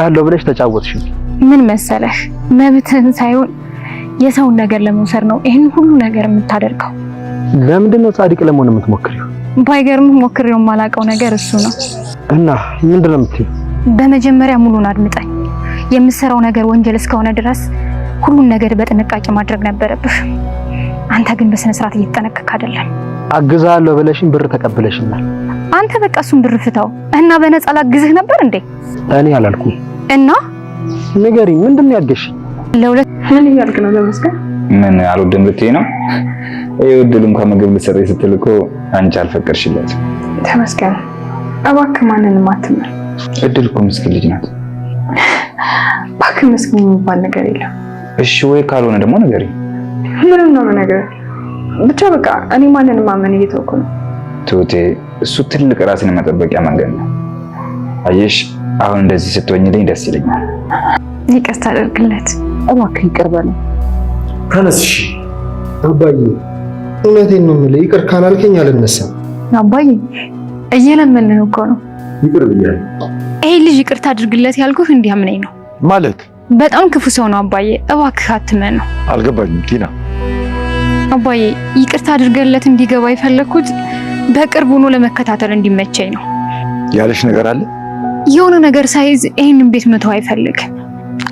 ያለው ብለሽ ተጫወትሽ። ምን መሰለህ መብትህን ሳይሆን የሰውን ነገር ለመውሰድ ነው ይሄን ሁሉ ነገር የምታደርገው። ለምንድን ነው ጻድቅ ለመሆን የምትሞክሪው? ባይገርምህ ሞክሬው የማላውቀው ነገር እሱ ነው። እና ምንድን ነው የምትይው? በመጀመሪያ ሙሉን አድምጠኝ። የምትሰራው ነገር ወንጀል እስከሆነ ድረስ ሁሉን ነገር በጥንቃቄ ማድረግ ነበረብህ። አንተ ግን በስነ ስርዓት እየተጠነቀቅክ አይደለም። አግዛለሁ ብለሽኝ ብር ተቀብለሽኛል። አንተ በቃ እሱን ብር ፍታው እና በነፃ ላግዝህ ነበር እንዴ? እኔ አላልኩም። እና ንገሪኝ፣ ምንድን ነው ያገሽኝ? ለሁለት ምን እያልክ ነው? ተመስገን ምን አልወድም ብትይ ነው? እድል እንኳን ምግብ ልትሰሪ ስትል እኮ አንቺ አልፈቀድሽለት። ተመስገን እባክህ ማንንም አትመን። እድል እኮ ምስኪን ልጅ ናት። እባክህ ምስኪን የሚባል ነገር የለም። እሺ ወይ ካልሆነ ደግሞ ንገሪኝ። ምንም ነው ነገር ብቻ በቃ እኔ ማንንም ማመን እየተወኩ ነው። ትሁቴ እሱ ትልቅ ራስን መጠበቂያ መንገድ ነው። አየሽ አሁን እንደዚህ ስትወኝልኝ ደስ ይለኛል። ይቅርታ አድርግለት እባክህ ይቅር በለኝ። ተነስሽ አባዬ፣ እውነቴን ነው የምልህ። ይቅር ካላልከኝ አልነሳም። አባዬ እየለመንህ እኮ ነው። ይቅር ብያለሁ። ይሄ ልጅ ይቅርታ አድርግለት ያልኩህ እንዲያምነኝ ነው። ማለት በጣም ክፉ ሰው ነው አባዬ፣ እባክህ አትመን ነው። አልገባኝም ቲና። አባዬ ይቅርታ አድርገለት እንዲገባ የፈለኩት በቅርቡ ነው ለመከታተል እንዲመቸኝ ነው። ያለሽ ነገር አለ? የሆነ ነገር ሳይዝ ይሄንን ቤት መተው አይፈልግ።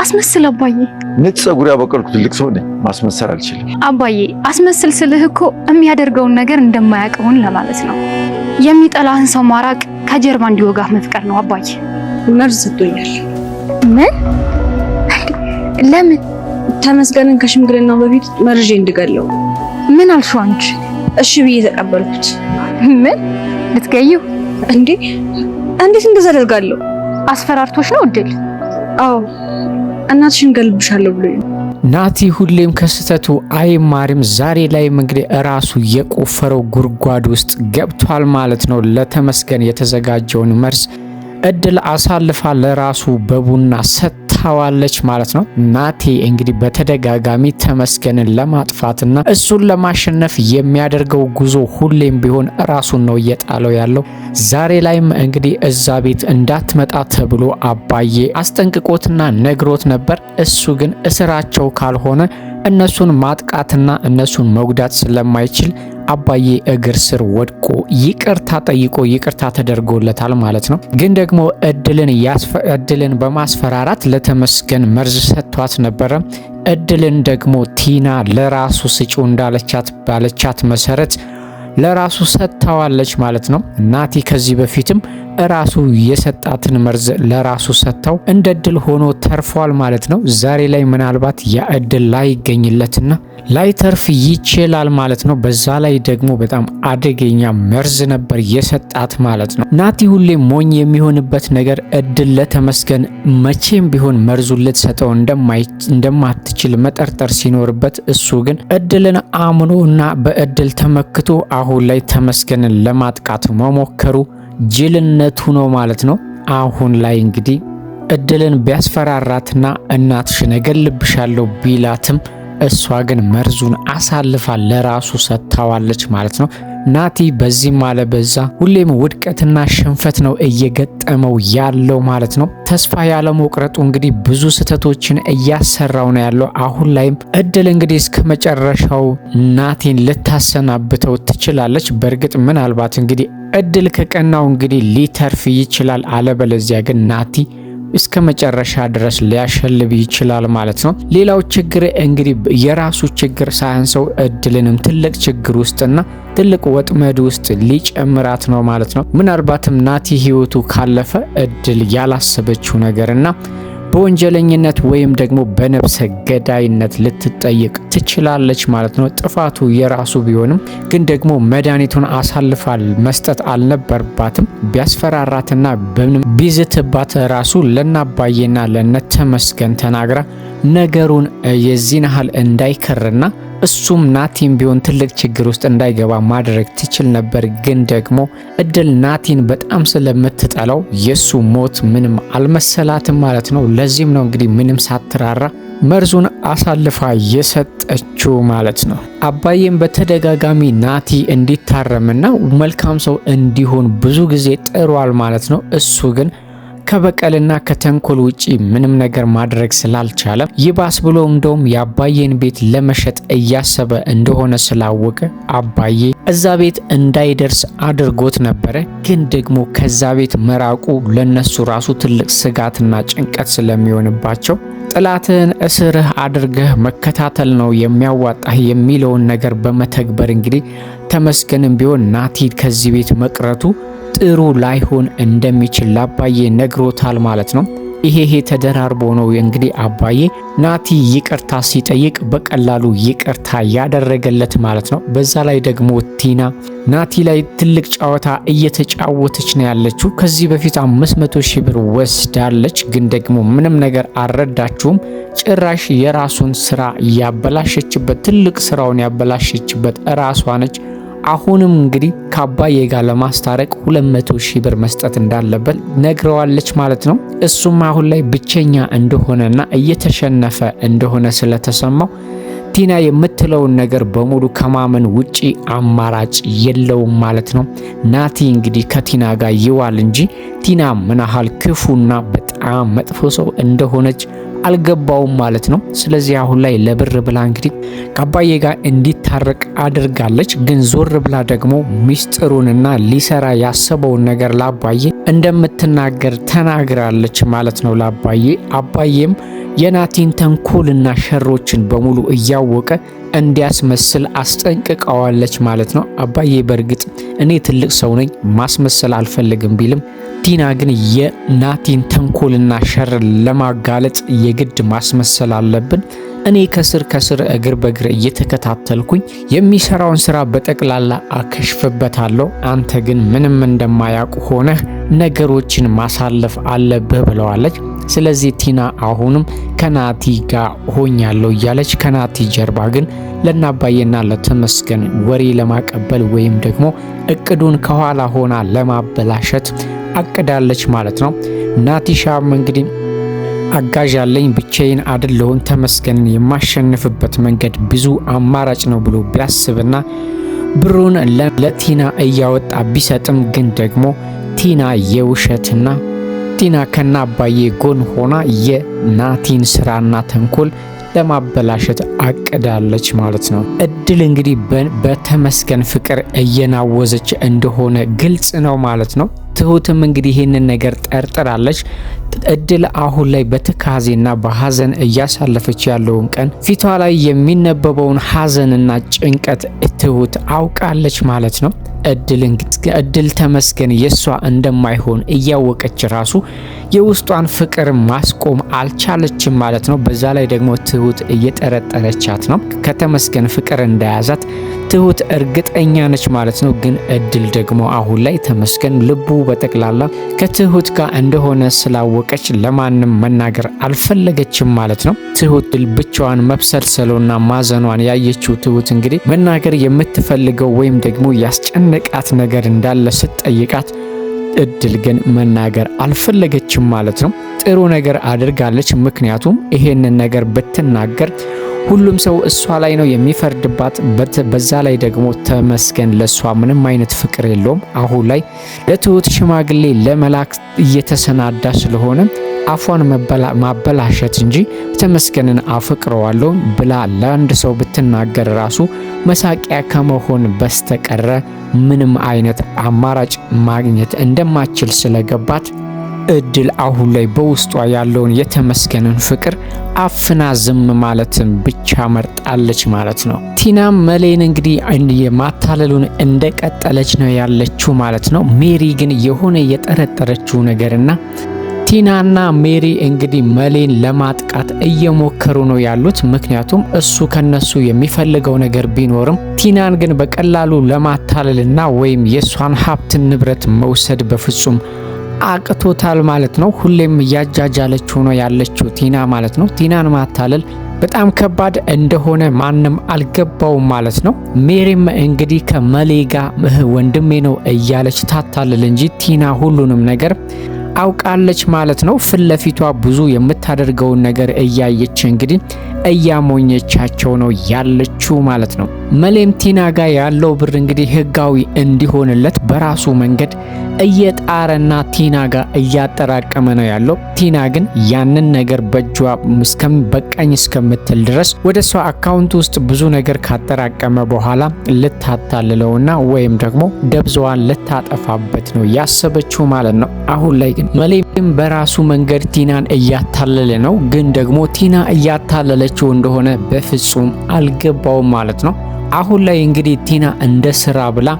አስመስል አባዬ። ነጭ ጸጉር ያበቀልኩ ትልቅ ሰው ነኝ፣ ማስመሰል አልችልም። አባዬ አስመስል ስልህ እኮ የሚያደርገውን ነገር እንደማያውቀውን ለማለት ነው። የሚጠላህን ሰው ማራቅ ከጀርባ እንዲወጋህ መፍቀር ነው አባዬ። መርዝ ሰጥቶኛል። ምን? ለምን? ተመስገንን ከሽምግልናው በፊት መርዤ እንድገለው። ምን አልሽው አንቺ? እሺ ብዬ ተቀበልኩት። ምን ልትገይው እንዴ? እንዴት እንደዛ አደርጋለሁ? አስፈራርቶሽ ነው እድል? አዎ እናትሽን ገልብሻለሁ ብሎኝ። ናቲ ሁሌም ከስተቱ አይማርም። ዛሬ ላይ እንግዲህ ራሱ የቆፈረው ጉድጓድ ውስጥ ገብቷል ማለት ነው። ለተመስገን የተዘጋጀውን መርዝ እድል አሳልፋ ለራሱ በቡና ሰጥታዋለች ማለት ነው። ናቲ እንግዲህ በተደጋጋሚ ተመስገንን ለማጥፋትና እሱን ለማሸነፍ የሚያደርገው ጉዞ ሁሌም ቢሆን ራሱን ነው እየጣለው ያለው። ዛሬ ላይም እንግዲህ እዛ ቤት እንዳትመጣ ተብሎ አባዬ አስጠንቅቆትና ነግሮት ነበር። እሱ ግን እስራቸው ካልሆነ እነሱን ማጥቃትና እነሱን መጉዳት ስለማይችል አባዬ እግር ስር ወድቆ ይቅርታ ጠይቆ ይቅርታ ተደርጎለታል ማለት ነው። ግን ደግሞ እድልን በማስፈራራት ለተመስገን መርዝ ሰጥቷት ነበረ። እድልን ደግሞ ቲና ለራሱ ስጪው እንዳለቻት ባለቻት መሰረት ለራሱ ሰጥታዋለች ማለት ነው። ናቲ ከዚህ በፊትም ራሱ የሰጣትን መርዝ ለራሱ ሰጥታው እንደ እድል ሆኖ ተርፏል ማለት ነው። ዛሬ ላይ ምናልባት ያ እድል ላይ ይገኝለትና ላይ ተርፍ ይችላል ማለት ነው። በዛ ላይ ደግሞ በጣም አደገኛ መርዝ ነበር የሰጣት ማለት ነው። ናቲ ሁሌ ሞኝ የሚሆንበት ነገር እድል ለተመስገን መቼም ቢሆን መርዙን ልትሰጠው እንደማትችል መጠርጠር ሲኖርበት፣ እሱ ግን እድልን አምኖና በእድል ተመክቶ አሁን ላይ ተመስገንን ለማጥቃት መሞከሩ ጅልነቱ ነው ማለት ነው። አሁን ላይ እንግዲህ እድልን ቢያስፈራራትና እናትሽን እገልብሻለሁ ቢላትም እሷ ግን መርዙን አሳልፋ ለራሱ ሰጥታዋለች ማለት ነው። ናቲ በዚህም አለ በዛ ሁሌም ውድቀትና ሽንፈት ነው እየገጠመው ያለው ማለት ነው። ተስፋ ያለ መቁረጡ እንግዲህ ብዙ ስህተቶችን እያሰራው ነው ያለው። አሁን ላይም እድል እንግዲህ እስከ መጨረሻው ናቲን ልታሰናብተው ትችላለች። በእርግጥ ምናልባት እንግዲህ እድል ከቀናው እንግዲህ ሊተርፍ ይችላል። አለበለዚያ ግን ናቲ እስከ መጨረሻ ድረስ ሊያሸልብ ይችላል ማለት ነው። ሌላው ችግር እንግዲህ የራሱ ችግር ሳያንሰው እድልንም ትልቅ ችግር ውስጥና ትልቅ ወጥመድ ውስጥ ሊጨምራት ነው ማለት ነው። ምናልባትም ናቲ ህይወቱ ካለፈ እድል ያላሰበችው ነገርና በወንጀለኝነት ወይም ደግሞ በነፍሰ ገዳይነት ልትጠየቅ ትችላለች ማለት ነው። ጥፋቱ የራሱ ቢሆንም ግን ደግሞ መድኃኒቱን አሳልፋል መስጠት አልነበረባትም። ቢያስፈራራትና ቢዝትባት ራሱ ለናባዬና ለነተመስገን ተናግራ ነገሩን የዚህን ያህል እንዳይከርና እሱም ናቲን ቢሆን ትልቅ ችግር ውስጥ እንዳይገባ ማድረግ ትችል ነበር። ግን ደግሞ እድል ናቲን በጣም ስለምትጠላው የሱ ሞት ምንም አልመሰላትም ማለት ነው። ለዚህም ነው እንግዲህ ምንም ሳትራራ መርዙን አሳልፋ የሰጠችው ማለት ነው። አባዬም በተደጋጋሚ ናቲ እንዲታረምና መልካም ሰው እንዲሆን ብዙ ጊዜ ጥሯል ማለት ነው። እሱ ግን ከበቀልና ከተንኮል ውጪ ምንም ነገር ማድረግ ስላልቻለ ይባስ ብሎ እንደውም የአባዬን ቤት ለመሸጥ እያሰበ እንደሆነ ስላወቀ አባዬ እዛ ቤት እንዳይደርስ አድርጎት ነበረ። ግን ደግሞ ከዛ ቤት መራቁ ለነሱ ራሱ ትልቅ ስጋትና ጭንቀት ስለሚሆንባቸው ጥላትህን እስርህ አድርገህ መከታተል ነው የሚያዋጣህ የሚለውን ነገር በመተግበር እንግዲህ ተመስገንም ቢሆን ናቲ ከዚህ ቤት መቅረቱ ጥሩ ላይሆን እንደሚችል ለአባዬ ነግሮታል ማለት ነው። ይሄ ተደራርቦ ነው እንግዲህ አባዬ ናቲ ይቅርታ ሲጠይቅ በቀላሉ ይቅርታ ያደረገለት ማለት ነው። በዛ ላይ ደግሞ ቲና ናቲ ላይ ትልቅ ጨዋታ እየተጫወተች ነው ያለችው። ከዚህ በፊት 500,000 ብር ወስዳለች፣ ግን ደግሞ ምንም ነገር አልረዳችውም። ጭራሽ የራሱን ስራ ያበላሸችበት ትልቅ ስራውን ያበላሸችበት ራሷ ነች። አሁንም እንግዲህ ከአባዬ ጋር ለማስታረቅ 200,000 ብር መስጠት እንዳለበት ነግረዋለች ማለት ነው። እሱም አሁን ላይ ብቸኛ እንደሆነና እየተሸነፈ እንደሆነ ስለተሰማው ቲና የምትለውን ነገር በሙሉ ከማመን ውጪ አማራጭ የለውም ማለት ነው። ናቲ እንግዲህ ከቲና ጋር ይዋል እንጂ ቲና ምን ያህል ክፉና በጣም መጥፎ ሰው እንደሆነች አልገባውም ማለት ነው። ስለዚህ አሁን ላይ ለብር ብላ እንግዲህ ከአባዬ ጋር እንዲታረቅ አድርጋለች። ግን ዞር ብላ ደግሞ ሚስጥሩንና ሊሰራ ያሰበውን ነገር ለአባዬ እንደምትናገር ተናግራለች ማለት ነው ለአባዬ። አባዬም የናቲን ተንኮልና ሸሮችን በሙሉ እያወቀ እንዲያስመስል አስጠንቅቀዋለች ማለት ነው። አባዬ በእርግጥ እኔ ትልቅ ሰው ነኝ ማስመሰል አልፈልግም ቢልም ቲና ግን የናቲን ተንኮልና ሸር ለማጋለጥ የግድ ማስመሰል አለብን። እኔ ከስር እግር በእግር እየተከታተልኩኝ የሚሰራውን ስራ በጠቅላላ አከሽፍበታለሁ። አንተ ግን ምንም እንደማያውቁ ሆነህ ነገሮችን ማሳለፍ አለብህ ብለዋለች። ስለዚህ ቲና አሁንም ከናቲ ጋር ሆኛለሁ እያለች ከናቲ ጀርባ ግን ለናባዬና ለተመስገን ወሬ ለማቀበል ወይም ደግሞ እቅዱን ከኋላ ሆና ለማበላሸት አቅዳለች ማለት ነው። ናቲሻም እንግዲህ አጋዥ ያለኝ ብቻዬን አይደለሁም ተመስገንን የማሸንፍበት መንገድ ብዙ አማራጭ ነው ብሎ ቢያስብና ብሩን ለቲና እያወጣ ቢሰጥም ግን ደግሞ ቲና የውሸትና ቲና ከናባዬ ጎን ሆና የናቲን ስራና ተንኮል ለማበላሸት አቅዳለች ማለት ነው። እድል እንግዲህ በተመስገን ፍቅር እየናወዘች እንደሆነ ግልጽ ነው ማለት ነው። ትሁትም እንግዲህ ይህንን ነገር ጠርጥራለች። እድል አሁን ላይ በትካዜና በሐዘን እያሳለፈች ያለውን ቀን ፊቷ ላይ የሚነበበውን ሐዘንና ጭንቀት ትሁት አውቃለች ማለት ነው። እድል ተመስገን የሷ እንደማይሆን እያወቀች ራሱ የውስጧን ፍቅር ማስቆም አልቻለችም ማለት ነው። በዛ ላይ ደግሞ ትሁት እየጠረጠረቻት ነው ከተመስገን ፍቅር እንደያዛት ትሁት እርግጠኛ ነች ማለት ነው። ግን እድል ደግሞ አሁን ላይ ተመስገን ልቡ በጠቅላላ ከትሁት ጋር እንደሆነ ስላወቀች ለማንም መናገር አልፈለገችም ማለት ነው። ትሁት ብቻዋን መብሰልሰሎና ማዘኗን ያየችው ትሁት እንግዲህ መናገር የምትፈልገው ወይም ደግሞ ያስጨነቃት ነገር እንዳለ ስትጠይቃት እድል ግን መናገር አልፈለገችም ማለት ነው። ጥሩ ነገር አድርጋለች። ምክንያቱም ይሄንን ነገር ብትናገር ሁሉም ሰው እሷ ላይ ነው የሚፈርድባት። በዛ ላይ ደግሞ ተመስገን ለሷ ምንም አይነት ፍቅር የለውም። አሁን ላይ ለትሁት ሽማግሌ ለመላክ እየተሰናዳ ስለሆነ አፏን ማበላሸት እንጂ ተመስገንን አፈቅረዋለሁ ብላ ለአንድ ሰው ብትናገር ራሱ መሳቂያ ከመሆን በስተቀረ ምንም አይነት አማራጭ ማግኘት እንደማትችል ስለገባት እድል አሁን ላይ በውስጧ ያለውን የተመስገንን ፍቅር አፍና ዝም ማለትን ብቻ መርጣለች ማለት ነው። ቲናም መሌን እንግዲህ የማታለሉን እንደቀጠለች ነው ያለችው ማለት ነው። ሜሪ ግን የሆነ የጠረጠረችው ነገርና ቲናና ሜሪ እንግዲህ መሌን ለማጥቃት እየሞከሩ ነው ያሉት። ምክንያቱም እሱ ከነሱ የሚፈልገው ነገር ቢኖርም ቲናን ግን በቀላሉ ለማታለልና ወይም የሷን ሀብት ንብረት መውሰድ በፍጹም አቅቶታል ማለት ነው። ሁሌም እያጃጃለችው ነው ያለችው ቲና ማለት ነው። ቲናን ማታለል በጣም ከባድ እንደሆነ ማንም አልገባውም ማለት ነው። ሜሪም እንግዲህ ከመሌ ጋር ወንድሜ ነው እያለች ታታልል እንጂ ቲና ሁሉንም ነገር አውቃለች ማለት ነው። ፍለፊቷ ብዙ የምታደርገውን ነገር እያየች እንግዲህ እያሞኘቻቸው ነው ያለችው ማለት ነው። መሌም ቲና ጋር ያለው ብር እንግዲህ ህጋዊ እንዲሆንለት በራሱ መንገድ እየጣረና ቲና ጋር እያጠራቀመ ነው ያለው። ቲና ግን ያንን ነገር በእጇ በቃኝ እስከምትል ድረስ ወደ እሷ አካውንት ውስጥ ብዙ ነገር ካጠራቀመ በኋላ ልታታልለውና ወይም ደግሞ ደብዛዋን ልታጠፋበት ነው ያሰበችው ማለት ነው። አሁን ላይ ግን መሌም በራሱ መንገድ ቲናን እያታለለ ነው። ግን ደግሞ ቲና እያታለለችው እንደሆነ በፍጹም አልገባውም ማለት ነው። አሁን ላይ እንግዲህ ቲና እንደ ስራ ብላ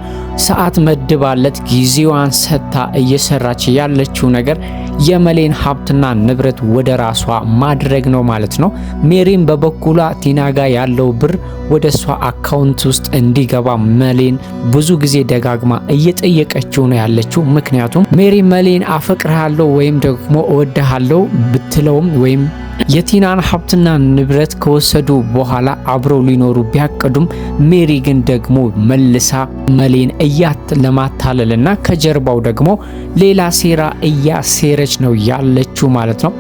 ሰዓት መድባለት ጊዜዋን ሰጥታ እየሰራች ያለችው ነገር የመሌን ሀብትና ንብረት ወደ ራሷ ማድረግ ነው ማለት ነው። ሜሪም በበኩሏ ቲና ጋር ያለው ብር ወደ እሷ አካውንት ውስጥ እንዲገባ መሌን ብዙ ጊዜ ደጋግማ እየጠየቀችው ነው ያለችው። ምክንያቱም ሜሪ መሌን አፈቅርሃለሁ ወይም ደግሞ እወድሃለሁ ብትለውም ወይም የቲናን ሀብትና ንብረት ከወሰዱ በኋላ አብረው ሊኖሩ ቢያቀዱም ሜሪ ግን ደግሞ መልሳ መሌን ለማታለልና ከጀርባው ደግሞ ሌላ ሴራ እያሴረች ነው ያለችው ማለት ነው።